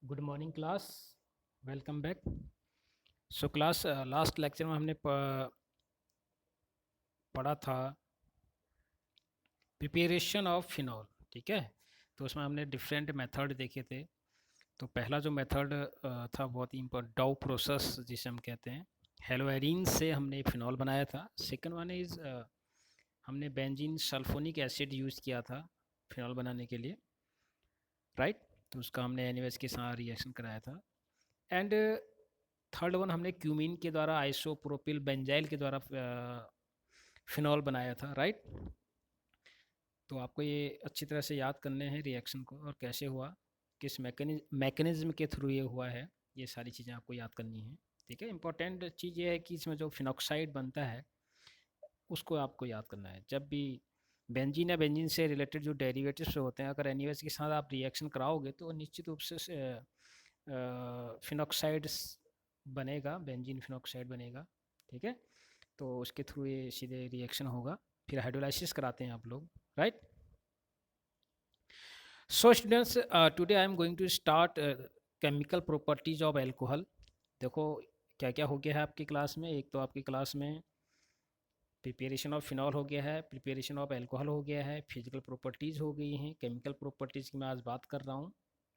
Good morning class. Welcome back. So class, last lecture में हमने पढ़ा था प्रिपरेशन ऑफ फिनॉल। ठीक है, तो उसमें हमने डिफरेंट मेथड देखे थे। तो पहला जो मेथड था बहुत ही इम्पोर्टेंट, डाउ प्रोसेस जिसे हम कहते हैं। हेलोएरीन से हमने फिनॉल बनाया था। सेकंड वन इज़ हमने बेंजीन सल्फोनिक एसिड यूज़ किया था फिनॉल बनाने के लिए, राइट। तो उसका हमने एनएच के साथ रिएक्शन कराया था। एंड थर्ड वन हमने क्यूमीन के द्वारा आइसोप्रोपिल बेंजाइल के द्वारा फिनॉल बनाया था, राइट। तो आपको ये अच्छी तरह से याद करने हैं रिएक्शन को, और कैसे हुआ, किस मैकेनिज्म के थ्रू ये हुआ है, ये सारी चीज़ें आपको याद करनी है। ठीक है, इंपॉर्टेंट चीज़ ये है कि इसमें जो फिनॉक्साइड बनता है उसको आपको याद करना है। जब भी बेंजीन या बेंजीन से रिलेटेड जो डेरिवेटिव्स होते हैं, अगर एनएच के साथ आप रिएक्शन कराओगे तो निश्चित रूप से फिनॉक्साइड बनेगा, बेंजीन फिनॉक्साइड बनेगा। ठीक है, तो उसके थ्रू ये सीधे रिएक्शन होगा, फिर हाइड्रोलाइसिस कराते हैं आप लोग, right. So students, today I am going to start chemical properties of alcohol. देखो क्या क्या हो गया है आपकी क्लास में। एक तो आपकी क्लास में प्रिपरेशन ऑफ फिनॉल हो गया है, प्रिपरेशन ऑफ एल्कोहल हो गया है, फिजिकल प्रॉपर्टीज़ हो गई हैं, केमिकल प्रॉपर्टीज़ की मैं आज बात कर रहा हूँ।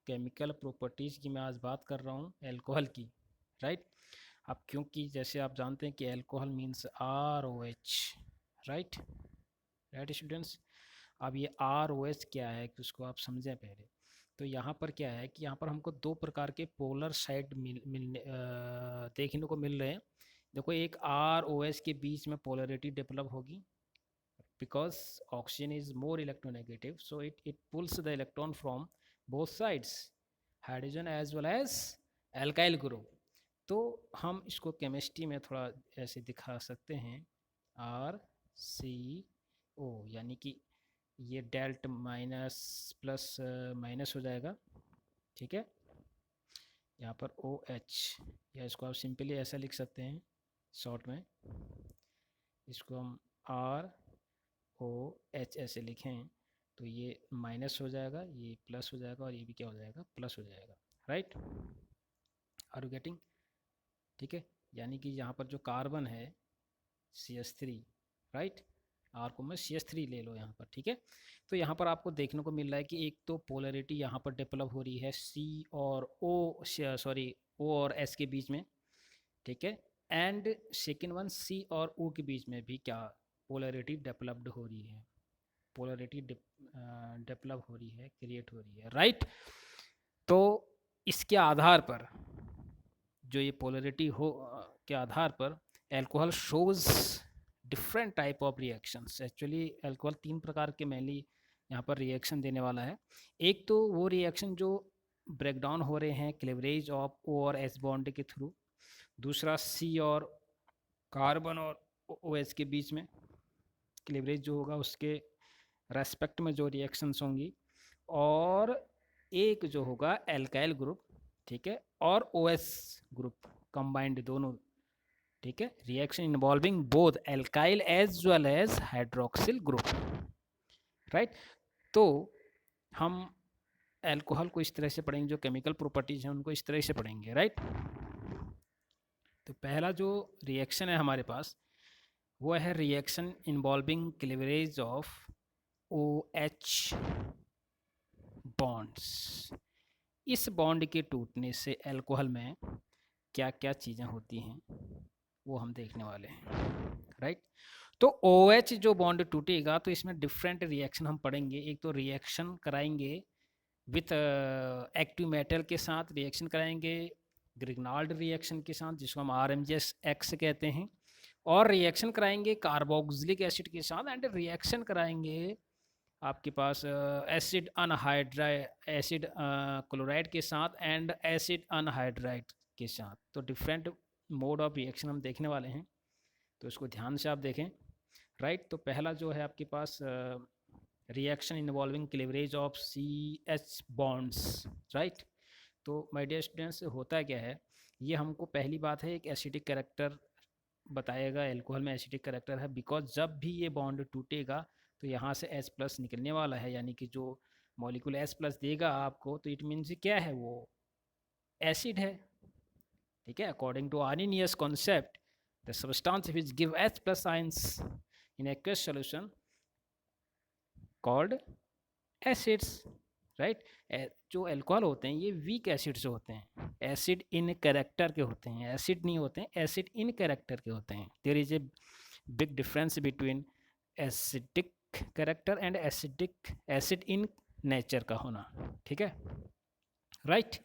केमिकल प्रॉपर्टीज़ की मैं आज बात कर रहा हूँ एल्कोहल की, राइट। अब क्योंकि जैसे आप जानते हैं कि alcohol means ROH, right. Right students. अब ये ROH क्या है कि उसको आप समझें पहले। तो यहाँ पर क्या है कि यहाँ पर हमको दो प्रकार के पोलर साइड देखने को मिल रहे हैं। देखो, एक ROH के बीच में पोलरिटी डेवलप होगी, because oxygen is more electronegative, so it pulls the electron from both sides, hydrogen as well as alkyl group. तो हम इसको केमिस्ट्री में थोड़ा ऐसे दिखा सकते हैं, RCO, यानी कि ये डेल्ट माइनस प्लस माइनस हो जाएगा। ठीक है, यहाँ पर OH, या इसको आप सिंपली ऐसा लिख सकते हैं शॉर्ट में, इसको हम ROH ऐसे लिखें तो ये माइनस हो जाएगा, ये प्लस हो जाएगा, और ये भी क्या हो जाएगा, प्लस हो जाएगा, राइट। Are you getting? ठीक है, यानी कि यहाँ पर जो कार्बन है CH3, राइट, आर को मैं CH3 ले लो यहाँ पर। ठीक है, तो यहाँ पर आपको देखने को मिल रहा है कि एक तो पोलरिटी यहाँ पर डेवलप हो रही है C और O, सॉरी O और S के बीच में। ठीक है, एंड सेकेंड वन C और O के बीच में भी क्या पोलरिटी डेवलप्ड हो रही है, पोलरिटी डेवलप हो रही है, क्रिएट हो रही है, राइट। तो इसके आधार पर, जो ये पोलरिटी हो के आधार पर alcohol shows different type of reactions. Actually alcohol तीन प्रकार के मेनली यहाँ पर रिएक्शन देने वाला है। एक तो वो रिएक्शन जो ब्रेकडाउन हो रहे हैं क्लेवरेज ऑफ O और S बॉन्ड के थ्रू, दूसरा C और कार्बन और OH के बीच में क्लेवरेज जो होगा उसके रेस्पेक्ट में जो रिएक्शंस होंगी, और एक जो होगा एल्काइल ग्रुप, ठीक है, और OS ग्रुप कंबाइंड दोनों। ठीक है, reaction involving both alkyl as well as hydroxyl group, right. तो हम एल्कोहल को इस तरह से पढ़ेंगे, जो केमिकल प्रॉपर्टीज हैं उनको इस तरह से पढ़ेंगे, राइट। तो पहला जो रिएक्शन है हमारे पास वो है reaction involving cleavage of OH bonds. इस बॉन्ड के टूटने से एल्कोहल में क्या क्या चीज़ें होती हैं वो हम देखने वाले हैं, राइट। तो OH जो बॉन्ड टूटेगा तो इसमें डिफरेंट रिएक्शन हम पढ़ेंगे। एक तो रिएक्शन कराएंगे विथ एक्टिव मेटल के साथ, रिएक्शन कराएंगे ग्रिग्नाल्ड रिएक्शन के साथ जिसको हम RMGS-X कहते हैं, और रिएक्शन कराएंगे कार्बोक्सिलिक एसिड के साथ, एंड रिएक्शन कराएंगे आपके पास एसिड अनहाइड्राइड, एसिड क्लोराइड के साथ, एंड एसिड अनहाइड्राइड के साथ। तो डिफरेंट मोड ऑफ रिएक्शन हम देखने वाले हैं, तो इसको ध्यान से आप देखें, राइट। तो पहला जो है आपके पास reaction involving cleavage of CH bonds, right. तो माय डियर स्टूडेंट्स, होता क्या है, ये हमको पहली बात है एक एसिडिक कैरेक्टर बताएगा, एल्कोहल में एसिडिक कैरेक्टर है, बिकॉज जब भी ये बॉन्ड टूटेगा तो यहाँ से H+ निकलने वाला है, यानी कि जो मॉलिक्यूल H+ देगा आपको, तो इट मीन्स क्या है, वो एसिड है, ठीक है। According to Arrhenius concept, the substance which give H plus ions in aqueous solution called acids, right. जो अल्कोहल होते हैं ये वीक एसिड्स होते हैं, एसिड इन कैरेक्टर के होते हैं, एसिड नहीं होते हैं, एसिड इन कैरेक्टर के होते हैं। There is a big difference between acidic character and acidic acid in nature का होना, ठीक है, राइट।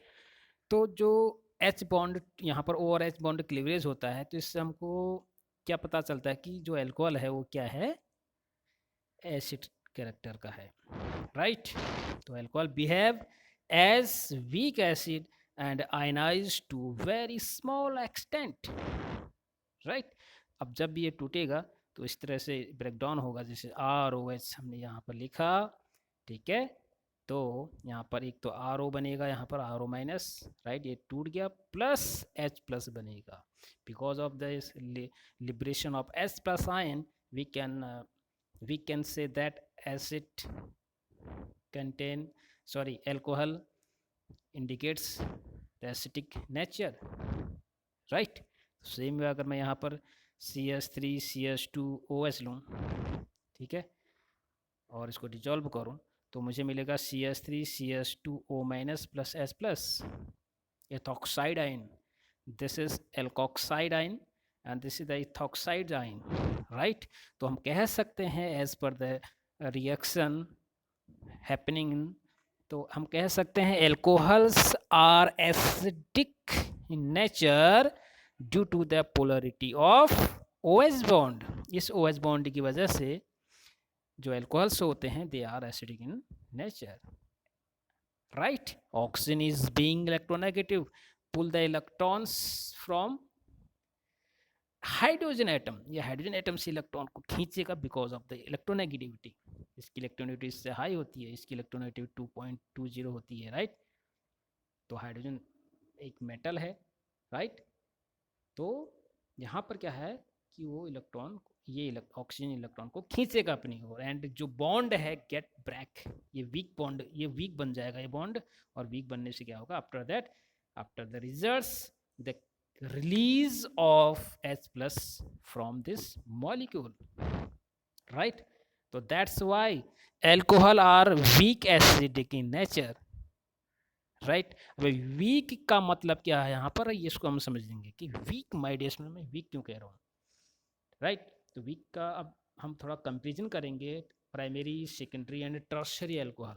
तो जो एच बॉन्ड यहाँ पर ओ और एच बॉन्ड क्लीवरेज होता है, तो इससे हमको क्या पता चलता है कि जो अल्कोहल है वो क्या है, एसिड कैरेक्टर का है, राइट। तो alcohol behave as weak acid and ionise to very small extent, right. अब जब ये टूटेगा तो इस तरह से ब्रेकडाउन होगा, जैसे ROH हमने यहाँ पर लिखा, ठीक है। तो यहाँ पर एक तो RO बनेगा, यहाँ पर RO माइनस, राइट, ये टूट गया, प्लस H प्लस बनेगा। Because of this liberation of H plus ion we can say that acid contain alcohol indicates the acidic nature, right। Same way अगर मैं यहाँ पर CH3CH2OH लूँ, ठीक है, और इसको डिजॉल्व करूँ तो मुझे मिलेगा CH3CH2O minus plus H plus, ethoxide ion, this is alkoxide ion and this is the ethoxide ion, right। तो हम कह सकते हैं as per the reaction happening, तो हम कह सकते हैं alcohols are acidic in nature due to the polarity of OH bond। इस OH bond की वजह से जो alcohols होते हैं they are acidic in nature, right। Oxygen is being electronegative, pull the electrons from hydrogen atom, ये hydrogen atom से electron को खींचेगा बिकॉज ऑफ द इलेक्ट्रोनेगेटिविटी। इसकी इलेक्ट्रोनेगेटिविटी इससे हाई होती है, इसकी इलेक्ट्रोनेगेटिविटी 2.20 होती है, राइट। तो हाइड्रोजन एक मेटल है, राइट। तो यहाँ पर क्या है कि वो इलेक्ट्रॉन, ये ऑक्सीजन इलेक्ट्रॉन को खींचेगा अपनी ओर, एंड जो बॉन्ड है गेट ब्रेक, ये वीक बॉन्ड, ये वीक बन जाएगा ये बॉन्ड, और वीक बनने से क्या होगा, after that, after the results the release of H plus from this molecule, right। तो that's why alcohol are weak acidic in nature, right। अब weak का मतलब क्या है यहाँ पर, इसको हम समझ लेंगे कि weak माइडेशन में weak क्यों कह रहा हूँ, right। तो weak का अब हम थोड़ा कंपेरिजन करेंगे primary, secondary and tertiary alcohol,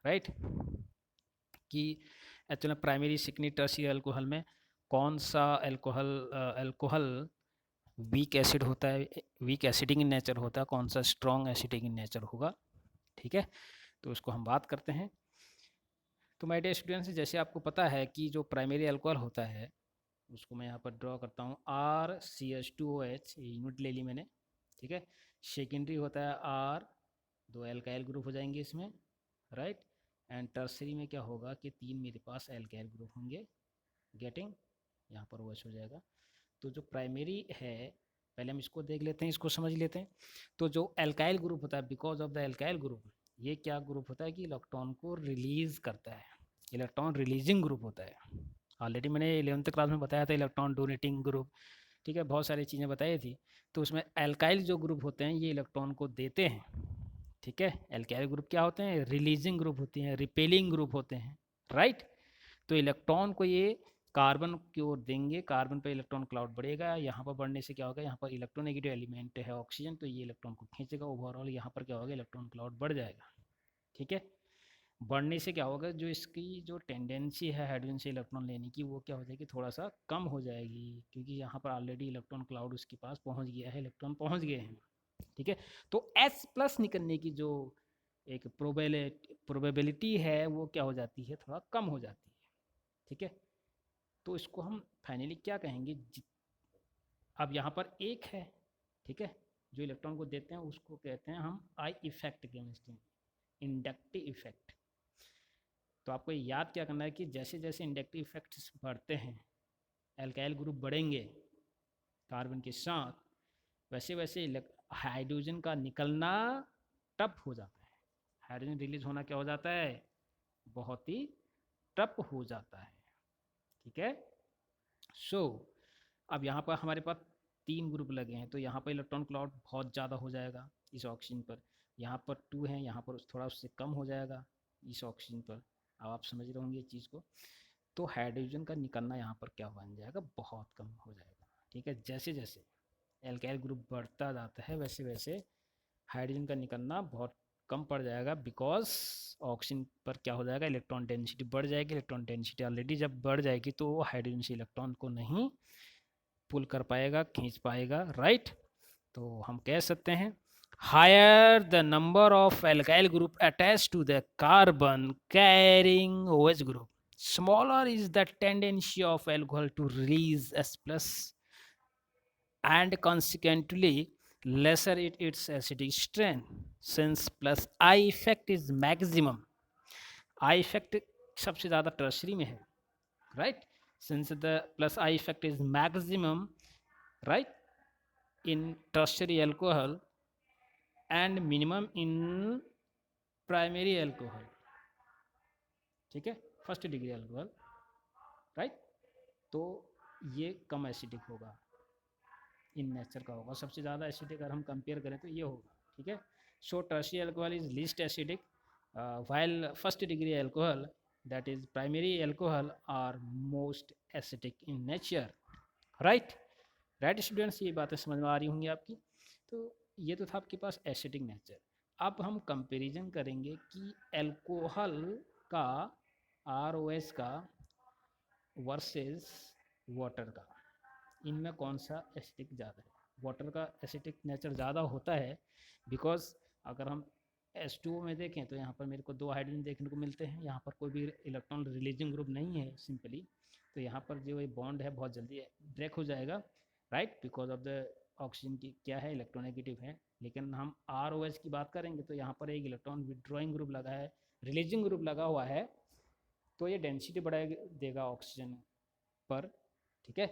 right. कि actually primary, secondary, tertiary alcohol में कौन सा अल्कोहल वीक एसिड होता है, वीक एसिडिक इन नेचर होता है, कौन सा स्ट्रॉन्ग एसिडिक इन नेचर होगा, ठीक है। तो उसको हम बात करते हैं। तो माय डियर स्टूडेंट्स, जैसे आपको पता है कि जो प्राइमरी अल्कोहल होता है उसको मैं यहाँ पर ड्रॉ करता हूँ RCH2OH, यूनिट ले ली मैंने, ठीक है। सेकेंडरी होता है R, दो एल्काइल ग्रुप हो जाएंगे इसमें, राइट। एंड टर्सरी में क्या होगा कि 3 मेरे पास एल्काइल ग्रुप होंगे, गेटिंग, यहाँ पर OH हो जाएगा। तो जो प्राइमरी है, पहले हम इसको देख लेते हैं, इसको समझ लेते हैं। तो जो एल्काइल ग्रुप होता है, because of the alkyl group, ये क्या ग्रुप होता है कि इलेक्ट्रॉन को रिलीज करता है, इलेक्ट्रॉन रिलीजिंग ग्रुप होता है। ऑलरेडी मैंने 11th क्लास में बताया था इलेक्ट्रॉन डोनेटिंग ग्रुप, ठीक है, बहुत सारी चीज़ें बताई थी। तो उसमें एल्काइल जो ग्रुप होते हैं ये इलेक्ट्रॉन को देते हैं, ठीक है। एल्काइल ग्रुप क्या होते हैं, रिलीजिंग ग्रुप होती हैं, रिपेलिंग ग्रुप होते हैं, राइट। तो इलेक्ट्रॉन को ये कार्बन की ओर देंगे, कार्बन पर इलेक्ट्रॉन क्लाउड बढ़ेगा, यहाँ पर बढ़ने से क्या होगा, यहाँ पर इलेक्ट्रोनेगेटिव एलिमेंट है ऑक्सीजन, तो ये इलेक्ट्रॉन को खींचेगा, ओवरऑल यहाँ पर क्या होगा, इलेक्ट्रॉन क्लाउड बढ़ जाएगा, ठीक है। बढ़ने से क्या होगा, जो इसकी जो टेंडेंसी है हाइड्रोजन से इलेक्ट्रॉन लेने की, वो क्या हो जाएगी, थोड़ा सा कम हो जाएगी, क्योंकि यहाँ पर ऑलरेडी इलेक्ट्रॉन क्लाउड उसके पास पहुँच गया है, इलेक्ट्रॉन पहुँच गए हैं, ठीक है। तो H प्लस निकलने की जो एक प्रोबेबिलिटी है वो क्या हो जाती है, थोड़ा कम हो जाती है, ठीक है। तो इसको हम फाइनली क्या कहेंगे, अब यहाँ पर एक है, ठीक है, जो इलेक्ट्रॉन को देते हैं उसको कहते हैं हम I effect chemistry, inductive effect. तो आपको याद क्या करना है कि जैसे जैसे इंडक्टिव इफेक्ट्स बढ़ते हैं, एल्काइल ग्रुप बढ़ेंगे कार्बन के साथ, वैसे वैसे हाइड्रोजन का निकलना टफ हो जाता है, हाइड्रोजन रिलीज होना क्या हो जाता है, बहुत ही टफ हो जाता है, ठीक है। सो अब यहाँ पर हमारे पास 3 ग्रुप लगे हैं, तो यहाँ पर इलेक्ट्रॉन क्लाउड बहुत ज़्यादा हो जाएगा इस ऑक्सीजन पर। यहाँ पर 2 हैं, यहाँ पर थोड़ा उससे कम हो जाएगा इस ऑक्सीजन पर। अब आप समझ रहे होंगे इस चीज़ को। तो हाइड्रोजन का निकलना यहाँ पर क्या बन जाएगा, बहुत कम हो जाएगा। ठीक है, जैसे जैसे एल्काइल ग्रुप बढ़ता जाता है वैसे वैसे हाइड्रोजन का निकलना बहुत कम पड़ जाएगा, बिकॉज ऑक्सीजन पर क्या हो जाएगा, इलेक्ट्रॉन डेंसिटी बढ़ जाएगी। इलेक्ट्रॉन डेंसिटी ऑलरेडी जब बढ़ जाएगी तो वो हाइड्रोजन से इलेक्ट्रॉन को नहीं पुल कर पाएगा, खींच पाएगा, राइट। तो हम कह सकते हैं higher the number of alkyl group attach to the carbon carrying OH group, smaller is the tendency of alcohol to release S plus, and consequently lesser its acidic strength, since plus I effect is maximum. I effect सबसे ज़्यादा tertiary में है, right? Since the plus I effect is maximum, right, in tertiary alcohol and minimum in primary alcohol. ठीक है, first degree alcohol, right. तो ये कम acidic होगा, इन nature का होगा। सबसे ज़्यादा एसिडिक अगर हम कंपेयर करें तो ये होगा, ठीक है। So tertiary alcohol is least acidic, while first degree alcohol that is primary alcohol are most acidic in nature, right. Right students, ये बातें समझ में आ रही होंगी आपकी। तो ये तो था आपके पास एसिडिक नेचर। अब हम कंपैरिजन करेंगे कि अल्कोहल का ROS का वर्सेस वाटर का, इनमें कौन सा एसिडिक ज़्यादा है। वाटर का एसिडिक नेचर ज़्यादा होता है, बिकॉज अगर हम H2O में देखें तो यहाँ पर मेरे को 2 हाइड्रोजन देखने को मिलते हैं, यहाँ पर कोई भी इलेक्ट्रॉन रिलीजिंग ग्रुप नहीं है सिंपली। तो यहाँ पर जो ये बॉन्ड है बहुत जल्दी ब्रेक हो जाएगा, right, because of the oxygen की क्या है, इलेक्ट्रोनेगेटिव है। लेकिन हम ROH की बात करेंगे तो यहाँ पर एक इलेक्ट्रॉन विड्रॉइंग ग्रुप लगा है, रिलीजिंग ग्रुप लगा हुआ है, तो ये डेंसिटी बढ़ा देगा ऑक्सीजन पर, ठीक है।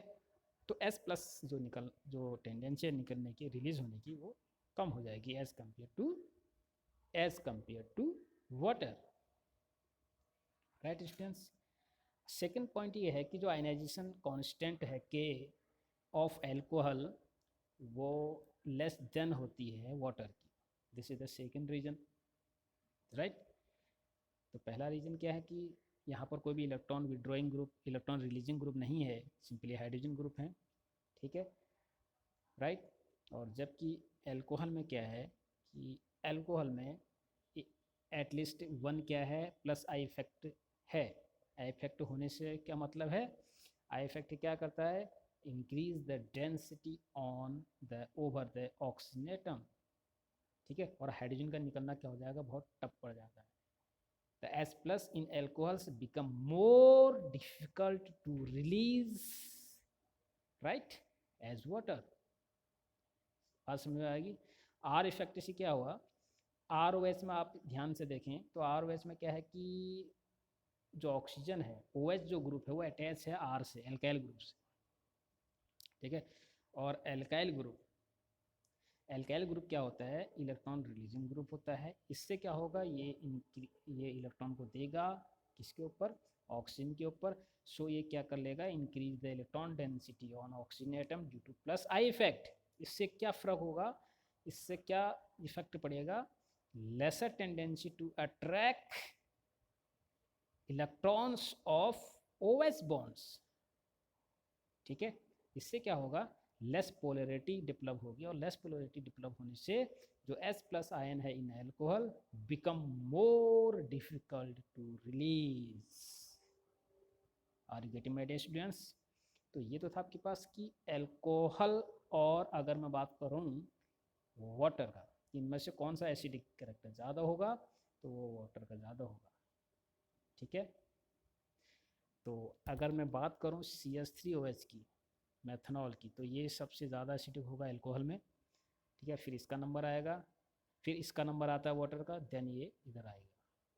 तो S प्लस जो टेंडेंसी है निकलने की, रिलीज होने की, वो कम हो जाएगी as compare to water, right students. Second point ये है कि जो आयनाइजेशन कांस्टेंट है K ऑफ एल्कोहल, वो लेस देन होती है वाटर की। This is the second reason, right. तो पहला रीजन क्या है कि यहाँ पर कोई भी electron withdrawing group, electron releasing group नहीं है, सिंपली हाइड्रोजन ग्रुप है, ठीक है, राइट। और जबकि एल्कोहल में क्या है कि एल्कोहल में एटलीस्ट 1 क्या है, प्लस आई इफेक्ट है। आई इफेक्ट होने से क्या मतलब है, आई इफेक्ट क्या करता है, increase the density on the over the oxygen atom, ठीक है। और हाइड्रोजन का निकलना क्या हो जाएगा, बहुत टफ पड़ जाता है। The S plus in alcohols become more difficult to release, right, as water. बात समझ में आएगी। R इफेक्ट से क्या हुआ, ROH में आप ध्यान से देखें तो ROH में क्या है कि जो ऑक्सीजन है, OH जो ग्रुप है वो अटैच है R से, एल्काइल ग्रुप से, ठीक है। और एल्काइल ग्रुप क्या होता है, इलेक्ट्रॉन रिलीजिंग ग्रुप होता है। इससे क्या होगा, ये इलेक्ट्रॉन को देगा किसके ऊपर, ऑक्सीजन के ऊपर। सो ये क्या कर लेगा, increase the electron density on oxygen atom due to plus I effect. इससे क्या फ़र्क होगा, इससे क्या इफेक्ट पड़ेगा, lesser tendency to attract electrons of OH bonds, ठीक है। इससे क्या होगा, लेस पोलरिटी डेवलप होगी, और लेस पोलरिटी डेवलप होने से जो S प्लस आयन है in alcohol become more difficult to release. Are you getting my dear students. तो ये तो था आपके पास कि एल्कोहल, और अगर मैं बात करूँ वाटर का, इनमें से कौन सा एसिडिक कैरेक्टर ज़्यादा होगा, तो वो वाटर का ज़्यादा होगा, ठीक है। तो अगर मैं बात करूँ CH3OH की, मेथनॉल की, तो ये सबसे ज़्यादा एसिडिक होगा एल्कोहल में, ठीक है। फिर इसका नंबर आएगा, फिर इसका नंबर आता है वाटर का, देन ये इधर आएगा,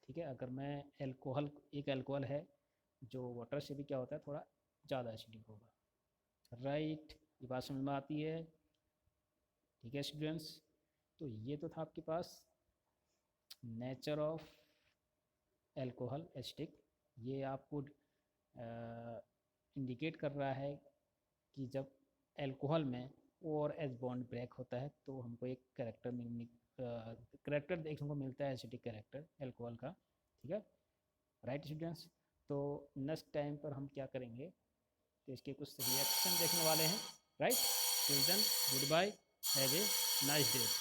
ठीक है। अगर मैं एल्कोहल, एक एल्कोहल है जो वाटर से भी क्या होता है, थोड़ा ज़्यादा एसिडिक होगा, राइट। ये बात समझ में आती है, ठीक है स्टूडेंट्स। तो ये तो था आपके पास नेचर ऑफ एल्कोहल एसिडिक। ये आपको इंडिकेट कर रहा है कि जब एल्कोहल में ओ और एच बॉन्ड ब्रेक होता है तो हमको एक करेक्टर देखने को मिलता है, एसिडिक करेक्टर एल्कोहल का। ठीक है, राइट स्टूडेंट्स। तो नेक्स्ट टाइम पर हम क्या करेंगे, तो इसके कुछ रिएक्शन देखने वाले हैं। Right, till then good bye, have a nice day.